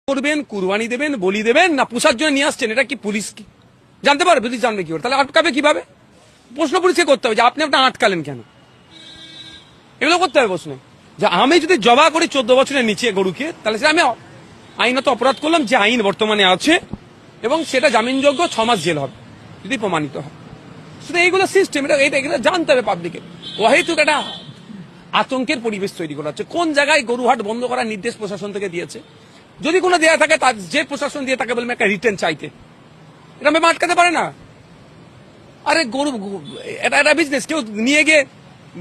করবেন, কুরবানি দেবেন, বলি দেবেন, না পোষার জন্য নিয়ে আসছেন, এটা কি পুলিশ কি জানতে পারবে? পুলিশ জানবে কি করে? তাহলে আটকাবে কিভাবে? প্রশ্ন পুলিশকে করতে হবে যে আপনি আপনার আটকালেন কেন, এগুলো করতে হবে প্রশ্ন। যে আমি যদি জবা করি 14 বছরের নিচে গরুকে, তাহলে সে আমি আইনত অপরাধ করলাম, যে আইন বর্তমানে আছে, এবং সেটা জামিনযোগ্য, 6 মাস জেল হবে যদি প্রমাণিত হয়। শুধু এইগুলো সিস্টেম, এটা জানতে হবে পাবলিকের। অহেতুক একটা আতঙ্কের পরিবেশ তৈরি করা হচ্ছে। কোন জায়গায় গরুহাট বন্ধ করার নির্দেশ প্রশাসন থেকে দিয়েছে? যদি কোনো দেয়া থাকে, তার যে প্রশাসন দিয়ে তাকে বলবে একটা রিটার্ন চাইতে, এটা আমি আটকাতে পারে না। আরে গরু এটা একটা বিজনেস, কেউ নিয়ে গিয়ে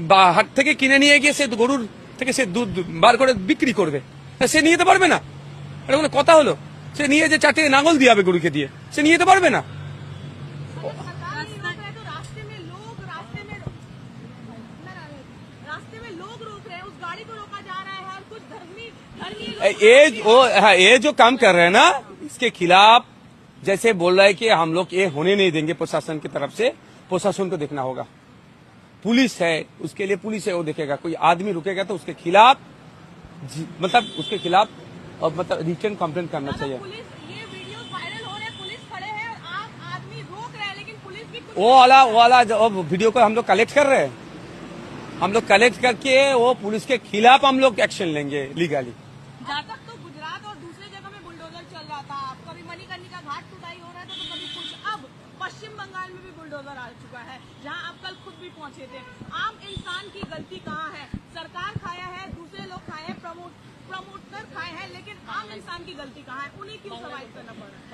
বা হাট থেকে কিনে নিয়ে গিয়ে সে গরুর থেকে সে দুধ বার করে বিক্রি করবে, সে নিয়ে যেতে পারবে না? এটা কোনো কথা হলো? সে নিয়ে যে 4টে নাঙল দিয়ে হবে গরুকে দিয়ে, সে নিয়ে যেতে পারবে না? ये जो काम कर रहे हैं ना, इसके खिलाफ जैसे बोल रहा है कि हम लोग ये होने नहीं देंगे प्रशासन की तरफ से, प्रशासन को देखना होगा। पुलिस है, उसके लिए पुलिस है, वो देखेगा। कोई आदमी रुकेगा तो उसके खिलाफ मतलब उसके खिलाफ मतलब रिटर्न कंप्लेंट करना चाहिए। ये वीडियो वायरल हो रहे, पुलिस खड़े हैं और आप आदमी रोक रहे हैं, लेकिन पुलिस भी वो वाला वीडियो को हम लोग कलेक्ट कर रहे हैं। हम लोग कलेक्ट करके वो पुलिस के खिलाफ हम लोग एक्शन लेंगे लीगली। जहाँ तक तो गुजरात और दूसरे जगह में बुलडोजर चल रहा था, कभी मणिकर्णिका घाट खुदाई हो रहा था, तो कभी कुछ। अब पश्चिम बंगाल में भी बुलडोजर आ चुका है, जहाँ आप कल खुद भी पहुंचे थे। आम इंसान की गलती कहाँ है? सरकार खाया है, दूसरे लोग खाए हैं, प्रमोटर खाए हैं, लेकिन आम इंसान की गलती कहाँ है? उन्हें क्यों सर्वाइव करना पड़ रहा है?